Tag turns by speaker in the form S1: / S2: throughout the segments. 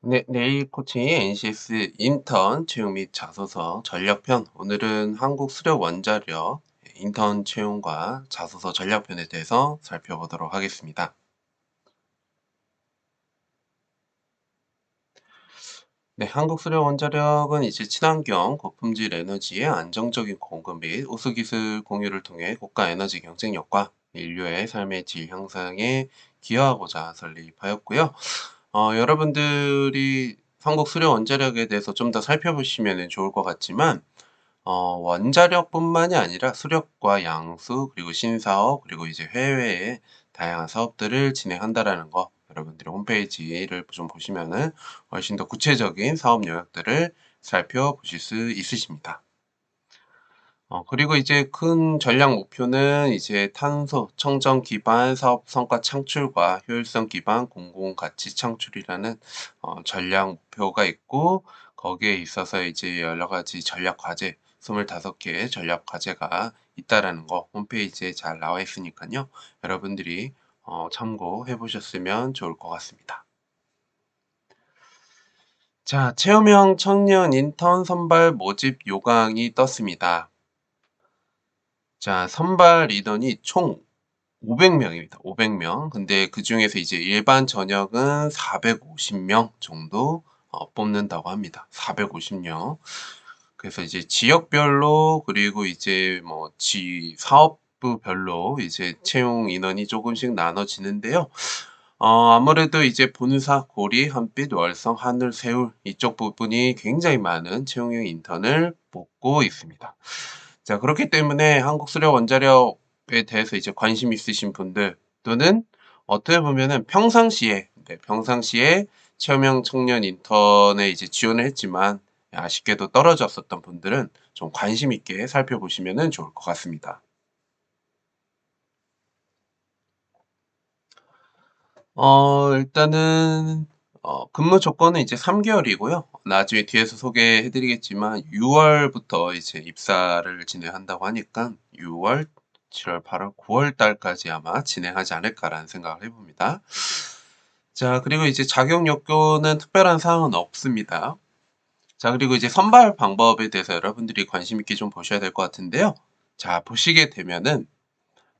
S1: 네, 내일 코칭 NCS 인턴 채용 및 자소서 전략편. 오늘은 한국 수력 원자력 인턴 채용과 자소서 전략편에 대해서 살펴보도록 하겠습니다. 네, 한국 수력 원자력은 이제 친환경 고품질 에너지의 안정적인 공급 및 우수기술 공유를 통해 국가 에너지 경쟁력과 인류의 삶의 질 향상에 기여하고자 설립하였고요. 여러분들이 한국 수력 원자력에 대해서 좀 더 살펴보시면 좋을 것 같지만, 원자력뿐만이 아니라 수력과 양수, 그리고 신사업, 그리고 이제 해외에 다양한 사업들을 진행한다라는 거, 여러분들이 홈페이지를 좀 보시면은 훨씬 더 구체적인 사업 영역들을 살펴보실 수 있으십니다. 그리고 이제 큰 전략 목표는 이제 탄소 청정 기반 사업 성과 창출과 효율성 기반 공공 가치 창출이라는 전략 목표가 있고, 거기에 있어서 이제 여러 가지 전략 과제 25개의 전략 과제가 있다라는 거 홈페이지에 잘 나와 있으니까요. 여러분들이 참고해 보셨으면 좋을 것 같습니다. 자, 체험형 청년 인턴 선발 모집 요강이 떴습니다. 자, 선발 인원이 총 500명입니다. 500명. 근데 그중에서 이제 일반 전역은 450명 정도 뽑는다고 합니다. 450명. 그래서 이제 지역별로, 그리고 이제 뭐 사업부별로 이제 채용 인원이 조금씩 나눠지는데요. 아무래도 이제 본사, 고리, 한빛, 월성, 하늘, 세울 이쪽 부분이 굉장히 많은 채용형 인턴을 뽑고 있습니다. 자, 그렇기 때문에 한국 수력 원자력에 대해서 이제 관심 있으신 분들, 또는 어떻게 보면은 평상시에, 네, 평상시에 체험형 청년 인턴에 이제 지원을 했지만 아쉽게도 떨어졌었던 분들은 좀 관심 있게 살펴보시면 좋을 것 같습니다. 일단은 근무 조건은 이제 3개월이고요. 나중에 뒤에서 소개해 드리겠지만 6월부터 이제 입사를 진행한다고 하니까 6월, 7월, 8월, 9월 달까지 아마 진행하지 않을까라는 생각을 해 봅니다. 자, 그리고 이제 자격 요건은 특별한 사항은 없습니다. 자, 그리고 이제 선발 방법에 대해서 여러분들이 관심 있게 좀 보셔야 될 것 같은데요. 자, 보시게 되면은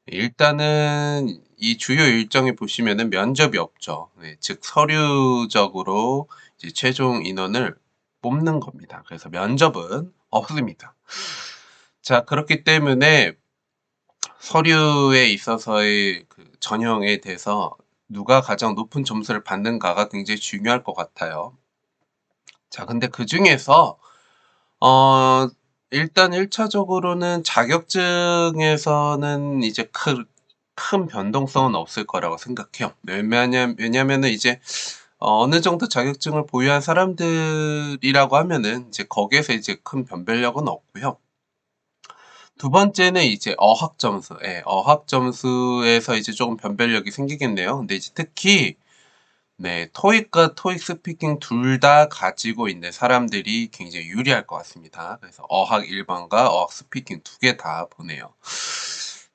S1: 일단은 이 주요 일정에 보시면은 면접이 없죠. 네, 즉 서류적으로 이제 최종 인원을 뽑는 겁니다. 그래서 면접은 없습니다. 자, 그렇기 때문에 서류에 있어서의 그 전형에 대해서 누가 가장 높은 점수를 받는가가 굉장히 중요할 것 같아요. 자, 근데 그중에서 어 일단 1차적으로는 차적으로는 자격증에서는 이제 큰 변동성은 없을 거라고 생각해요. 왜냐면은 이제 어느 정도 자격증을 보유한 사람들이라고 하면은 이제 거기에서 이제 큰 변별력은 없고요. 두 번째는 이제 어학 점수. 예, 어학 점수에서 이제 조금 변별력이 생기겠네요. 근데 이제 특히 네, 토익과 토익 스피킹 둘 다 가지고 있는 사람들이 굉장히 유리할 것 같습니다. 그래서 어학 일반과 어학 스피킹 두 개 다 보네요.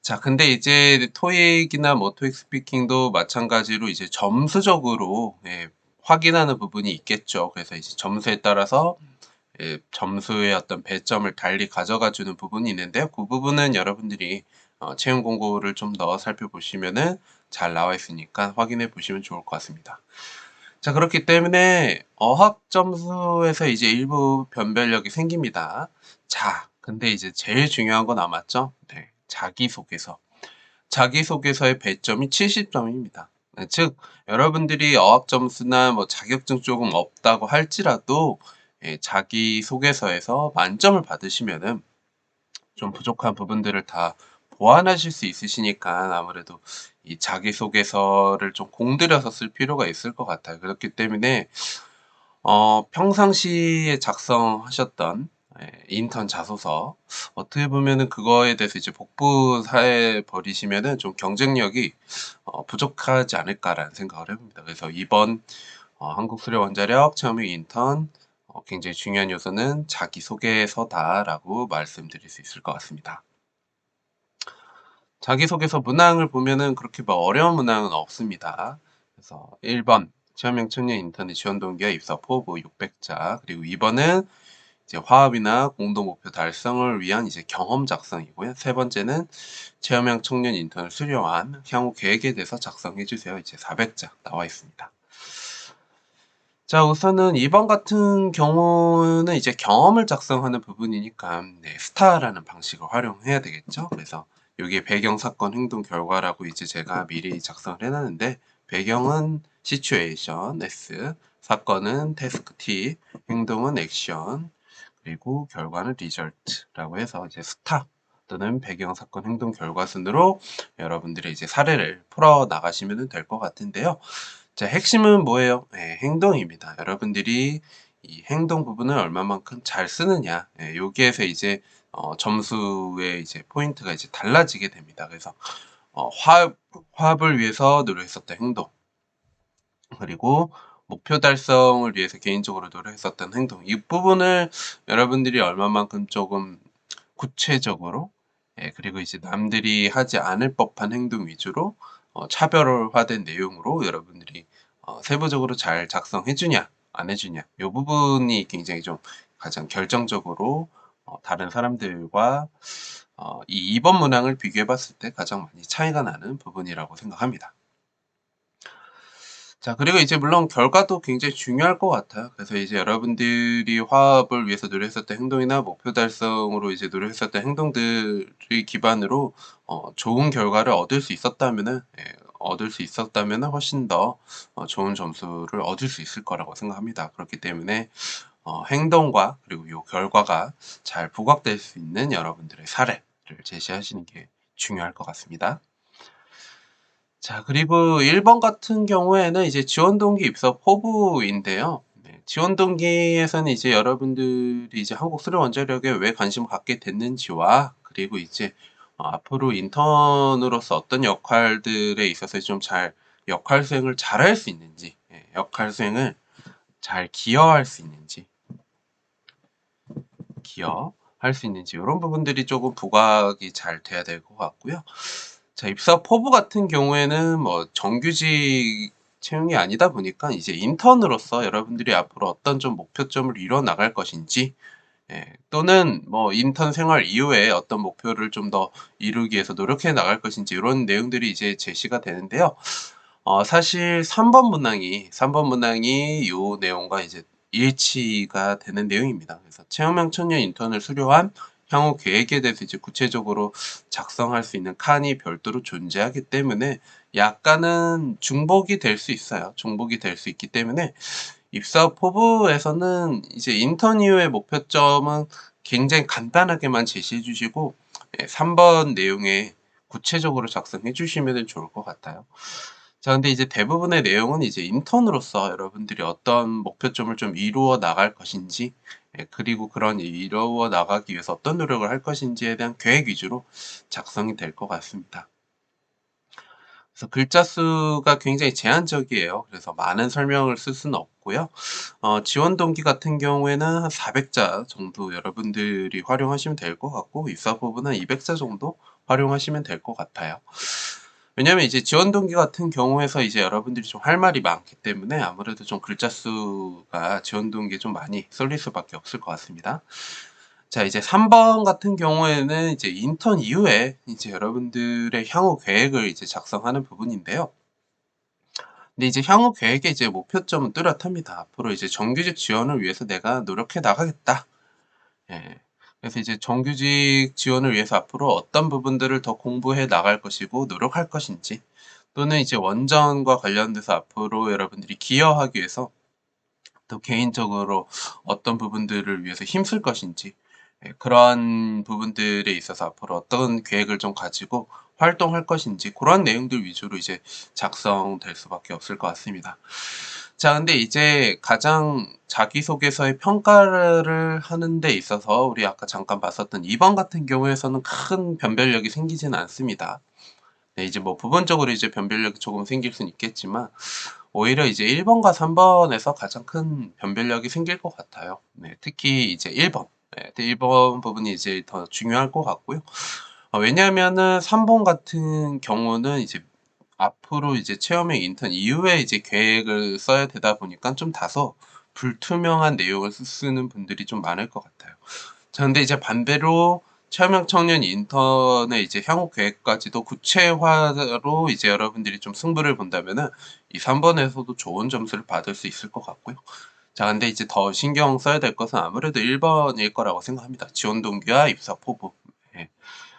S1: 자, 근데 이제 토익이나 뭐 토익 스피킹도 마찬가지로 이제 점수적으로 확인하는 부분이 있겠죠. 그래서 이제 점수에 따라서 점수의 어떤 배점을 달리 가져가 주는 부분이 있는데요. 그 부분은 여러분들이 채용 공고를 좀 더 살펴보시면은 잘 나와 있으니까 확인해 보시면 좋을 것 같습니다. 자, 그렇기 때문에 어학 점수에서 이제 일부 변별력이 생깁니다. 자, 근데 이제 제일 중요한 건 남았죠? 네, 자기소개서. 자기소개서의 배점이 70점입니다. 즉, 여러분들이 어학 점수나 뭐 자격증 조금 없다고 할지라도 자기소개서에서 만점을 받으시면은 좀 부족한 부분들을 다 보완하실 수 있으시니까 아무래도 이 자기소개서를 좀 공들여서 쓸 필요가 있을 것 같아요. 그렇기 때문에 평상시에 작성하셨던 인턴 자소서 어떻게 보면은 그거에 대해서 이제 복붙해 버리시면은 좀 경쟁력이 부족하지 않을까라는 생각을 해봅니다. 그래서 이번 한국수력원자력 체험형 인턴 굉장히 중요한 요소는 자기소개서다라고 말씀드릴 수 있을 것 같습니다. 자기소개서 문항을 보면은 그렇게 뭐 어려운 문항은 없습니다. 그래서 1번 체험형 청년 인턴의 지원 동기와 입사 포부 600자. 그리고 2번은 이제 화합이나 공동 목표 달성을 위한 이제 경험 작성이고요. 세 번째는 체험형 청년 인턴을 수료한 향후 계획에 대해서 작성해 주세요. 이제 400자 나와 있습니다. 자, 우선은 2번 같은 경우는 이제 경험을 작성하는 부분이니까 네, 스타라는 방식을 활용해야 되겠죠. 그래서 여기에 배경, 사건, 행동, 결과라고 이제 제가 미리 작성을 해놨는데 배경은 시츄에이션 S, 사건은 태스크 T, 행동은 액션, 그리고 결과는 리절트라고 해서 이제 스타 또는 배경, 사건, 행동, 결과 순으로 여러분들의 이제 사례를 풀어 나가시면 될 것 같은데요. 자, 핵심은 뭐예요? 예, 행동입니다. 여러분들이 이 행동 부분을 얼마만큼 잘 쓰느냐, 예, 여기에서 이제 점수의 이제 포인트가 이제 달라지게 됩니다. 그래서 화합을 위해서 노력했었던 행동, 그리고 목표 달성을 위해서 개인적으로 노력했었던 행동, 이 부분을 여러분들이 얼마만큼 조금 구체적으로, 예, 그리고 이제 남들이 하지 않을 법한 행동 위주로 차별화된 내용으로 여러분들이 세부적으로 잘 작성해 주냐 안 해주냐, 이 부분이 굉장히 좀 가장 결정적으로 다른 사람들과 이 2번 문항을 비교해 봤을 때 가장 많이 차이가 나는 부분이라고 생각합니다. 자, 그리고 이제 물론 결과도 굉장히 중요할 것 같아요. 그래서 이제 여러분들이 화합을 위해서 노력했었던 행동이나 목표 달성으로 이제 노력했었던 행동들을 기반으로 좋은 결과를 얻을 수 있었다면은, 예, 얻을 수 있었다면은 훨씬 더 좋은 점수를 얻을 수 있을 거라고 생각합니다. 그렇기 때문에 행동과 그리고 요 결과가 잘 부각될 수 있는 여러분들의 사례를 제시하시는 게 중요할 것 같습니다. 자, 그리고 1번 같은 경우에는 이제 지원 동기 입사 포부인데요. 네, 지원 동기에서는 이제 여러분들이 이제 한국 수력 원자력에 왜 관심을 갖게 됐는지와, 그리고 이제 앞으로 인턴으로서 어떤 역할들에 있어서 좀 잘 역할 수행을 잘 할 수 있는지, 예, 역할 수행을 잘 기여할 수 있는지, 기여할 수 있는지, 이런 부분들이 조금 부각이 잘 돼야 될 것 같고요. 자, 입사 포부 같은 경우에는 뭐 정규직 채용이 아니다 보니까 이제 인턴으로서 여러분들이 앞으로 어떤 좀 목표점을 이뤄 나갈 것인지, 예, 또는 뭐 인턴 생활 이후에 어떤 목표를 좀 더 이루기 위해서 노력해 나갈 것인지, 이런 내용들이 이제 제시가 되는데요. 사실 3번 문항이 요 내용과 이제 일치가 되는 내용입니다. 그래서 체험형 청년 인턴을 수료한 향후 계획에 대해서 이제 구체적으로 작성할 수 있는 칸이 별도로 존재하기 때문에 약간은 중복이 될 수 있어요. 중복이 될 수 있기 때문에 입사 포부에서는 이제 인턴 이후의 목표점은 굉장히 간단하게만 제시해 주시고, 3번 내용에 구체적으로 작성해 주시면 좋을 것 같아요. 자, 근데 이제 대부분의 내용은 이제 인턴으로서 여러분들이 어떤 목표점을 좀 이루어 나갈 것인지, 그리고 그런 이루어 나가기 위해서 어떤 노력을 할 것인지에 대한 계획 위주로 작성이 될 것 같습니다. 그래서 글자 수가 굉장히 제한적이에요. 그래서 많은 설명을 쓸 수는 없고요. 지원 동기 같은 경우에는 한 400자 정도 여러분들이 활용하시면 될 것 같고, 입사 부분은 200자 정도 활용하시면 될 것 같아요. 왜냐면 이제 지원 동기 같은 경우에서 이제 여러분들이 좀 할 말이 많기 때문에 아무래도 좀 글자 수가 지원 동기에 좀 많이 쏠릴 수밖에 없을 것 같습니다. 자, 이제 3번 같은 경우에는 이제 인턴 이후에 이제 여러분들의 향후 계획을 이제 작성하는 부분인데요. 근데 이제 향후 계획의 이제 목표점은 뚜렷합니다. 앞으로 이제 정규직 지원을 위해서 내가 노력해 나가겠다. 예. 그래서 이제 정규직 지원을 위해서 앞으로 어떤 부분들을 더 공부해 나갈 것이고 노력할 것인지, 또는 이제 원전과 관련돼서 앞으로 여러분들이 기여하기 위해서 또 개인적으로 어떤 부분들을 위해서 힘쓸 것인지, 그러한 부분들에 있어서 앞으로 어떤 계획을 좀 가지고 활동할 것인지, 그런 내용들 위주로 이제 작성될 수밖에 없을 것 같습니다. 자, 근데 이제 가장 자기소개서의 평가를 하는 데 있어서 우리 아까 잠깐 봤었던 2번 같은 경우에서는 큰 변별력이 생기지는 않습니다. 네, 이제 뭐 부분적으로 이제 변별력이 조금 생길 수는 있겠지만 오히려 이제 1번과 3번에서 가장 큰 변별력이 생길 것 같아요. 네, 특히 이제 1번. 네, 1번 부분이 이제 더 중요할 것 같고요. 왜냐하면은 3번 같은 경우는 이제 앞으로 이제 체험형 인턴 이후에 이제 계획을 써야 되다 보니까 좀 다소 불투명한 내용을 쓰는 분들이 좀 많을 것 같아요. 자, 근데 이제 반대로 체험형 청년 인턴의 이제 향후 계획까지도 구체화로 이제 여러분들이 좀 승부를 본다면은 이 3번에서도 좋은 점수를 받을 수 있을 것 같고요. 자, 근데 이제 더 신경 써야 될 것은 아무래도 1번일 거라고 생각합니다. 지원 동기와 입사 포부. 예.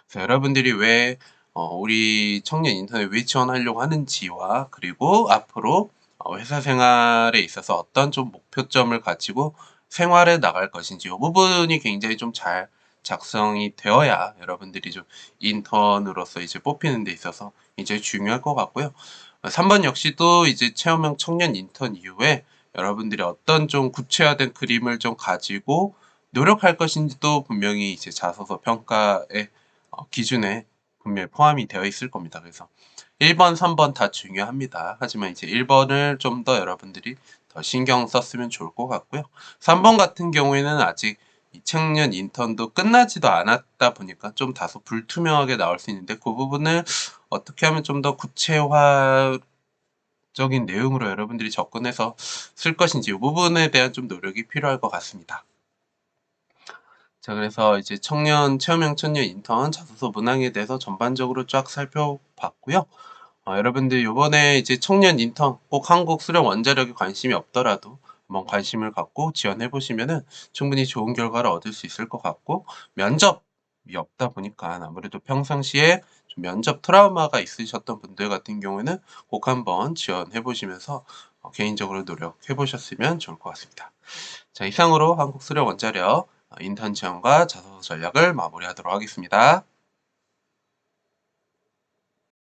S1: 그래서 여러분들이 왜 우리 청년 인턴에 왜 지원하려고 하는지와 그리고 앞으로 회사 생활에 있어서 어떤 좀 목표점을 가지고 생활해 나갈 것인지 이 부분이 굉장히 좀 잘 작성이 되어야 여러분들이 좀 인턴으로서 이제 뽑히는 데 있어서 굉장히 중요할 것 같고요. 3번 역시도 이제 체험형 청년 인턴 이후에 여러분들이 어떤 좀 구체화된 그림을 좀 가지고 노력할 것인지도 분명히 이제 자소서 평가에 기준에 분명히 포함이 되어 있을 겁니다. 그래서 1번, 3번 다 중요합니다. 하지만 이제 1번을 좀 더 여러분들이 더 신경 썼으면 좋을 것 같고요. 3번 같은 경우에는 아직 이 청년 인턴도 끝나지도 않았다 보니까 좀 다소 불투명하게 나올 수 있는데 그 부분을 어떻게 하면 좀 더 구체화적인 내용으로 여러분들이 접근해서 쓸 것인지 이 부분에 대한 좀 노력이 필요할 것 같습니다. 자, 그래서 이제 체험형 청년 인턴 자소서 문항에 대해서 전반적으로 쫙 살펴봤고요. 여러분들 요번에 이제 청년 인턴 꼭 한국 수련 원자력에 관심이 없더라도 한번 관심을 갖고 지원해 보시면은 충분히 좋은 결과를 얻을 수 있을 것 같고, 면접이 없다 보니까 아무래도 평상시에 좀 면접 트라우마가 있으셨던 분들 같은 경우에는 꼭 한번 지원해 보시면서 개인적으로 노력해 보셨으면 좋을 것 같습니다. 자, 이상으로 한국 수련 원자력 인턴 지원과 자소서 전략을 마무리하도록 하겠습니다.